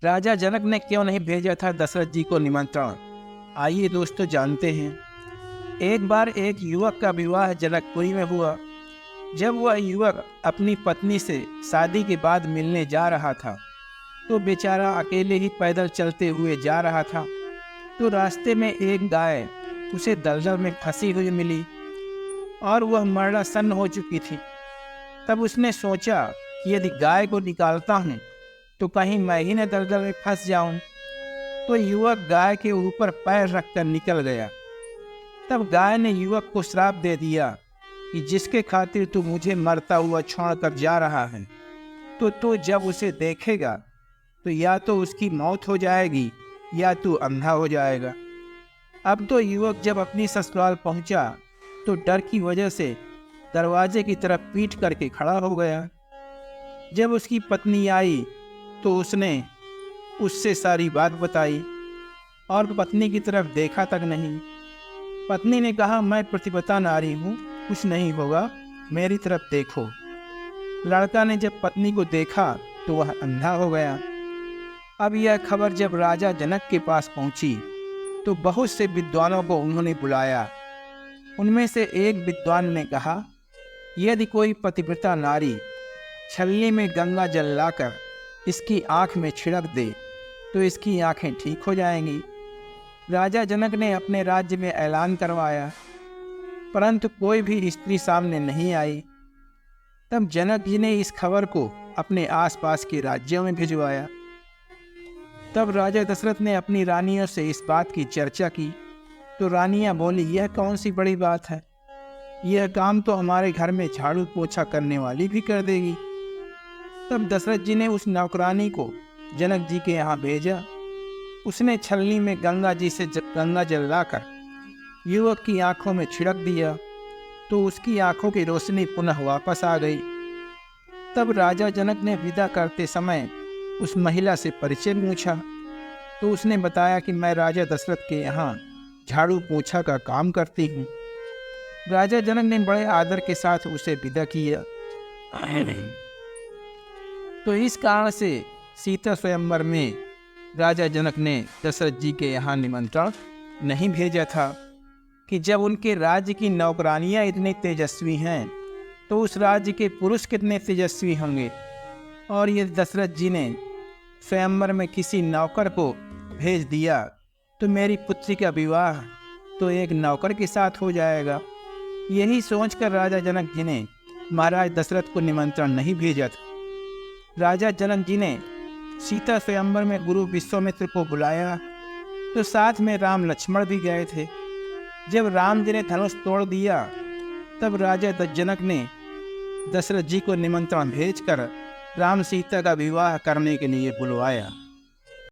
राजा जनक ने क्यों नहीं भेजा था दशरथ जी को निमंत्रण? आइए दोस्तों जानते हैं। एक बार एक युवक का विवाह जनकपुरी में हुआ। जब वह युवक अपनी पत्नी से शादी के बाद मिलने जा रहा था तो बेचारा अकेले ही पैदल चलते हुए जा रहा था। तो रास्ते में एक गाय उसे दलदल में फंसी हुई मिली और वह मरणासन्न हो चुकी थी। तब उसने सोचा कि यदि गाय को निकालता हूँ तो कहीं मैं ही न दलदल में फंस जाऊं। तो युवक गाय के ऊपर पैर रखकर निकल गया। तब गाय ने युवक को श्राप दे दिया कि जिसके खातिर तू मुझे मरता हुआ छोड़कर जा रहा है तो तू जब उसे देखेगा तो या तो उसकी मौत हो जाएगी या तू अंधा हो जाएगा। अब तो युवक जब अपनी ससुराल पहुंचा तो डर की वजह से दरवाजे की तरफ पीठ करके खड़ा हो गया। जब उसकी पत्नी आई तो उसने उससे सारी बात बताई और पत्नी की तरफ देखा तक नहीं। पत्नी ने कहा, मैं प्रतिपता नारी हूँ, कुछ नहीं होगा, मेरी तरफ देखो। लड़का ने जब पत्नी को देखा तो वह अंधा हो गया। अब यह खबर जब राजा जनक के पास पहुंची तो बहुत से विद्वानों को उन्होंने बुलाया। उनमें से एक विद्वान ने कहा, यदि कोई पतिव्रता नारी छलनी में गंगा जल लाकर इसकी आँख में छिड़क दे तो इसकी आँखें ठीक हो जाएंगी। राजा जनक ने अपने राज्य में ऐलान करवाया, परंतु कोई भी स्त्री सामने नहीं आई। तब जनक जी ने इस खबर को अपने आसपास के राज्यों में भिजवाया। तब राजा दशरथ ने अपनी रानियों से इस बात की चर्चा की तो रानियां बोली, यह कौन सी बड़ी बात है, यह काम तो हमारे घर में झाड़ू पोछा करने वाली भी कर देगी। तब दशरथ जी ने उस नौकरानी को जनक जी के यहाँ भेजा। उसने छलनी में गंगा जी से गंगा जल लाकर युवक की आंखों में छिड़क दिया तो उसकी आंखों की रोशनी पुनः वापस आ गई। तब राजा जनक ने विदा करते समय उस महिला से परिचय पूछा तो उसने बताया कि मैं राजा दशरथ के यहाँ झाड़ू पोछा का काम करती हूँ। राजा जनक ने बड़े आदर के साथ उसे विदा किया। तो इस कारण से सीता स्वयंवर में राजा जनक ने दशरथ जी के यहाँ निमंत्रण नहीं भेजा था कि जब उनके राज्य की नौकरानियाँ इतनी तेजस्वी हैं तो उस राज्य के पुरुष कितने तेजस्वी होंगे। और ये दशरथ जी ने स्वयंवर में किसी नौकर को भेज दिया तो मेरी पुत्री का विवाह तो एक नौकर के साथ हो जाएगा। यही सोचकर राजा जनक जी ने महाराज दशरथ को निमंत्रण नहीं भेजा था। राजा जनक जी ने सीता स्वयंवर में गुरु विश्वामित्र को बुलाया तो साथ में राम लक्ष्मण भी गए थे। जब राम जी ने धनुष तोड़ दिया तब राजा जनक ने दशरथ जी को निमंत्रण भेजकर राम सीता का विवाह करने के लिए बुलवाया।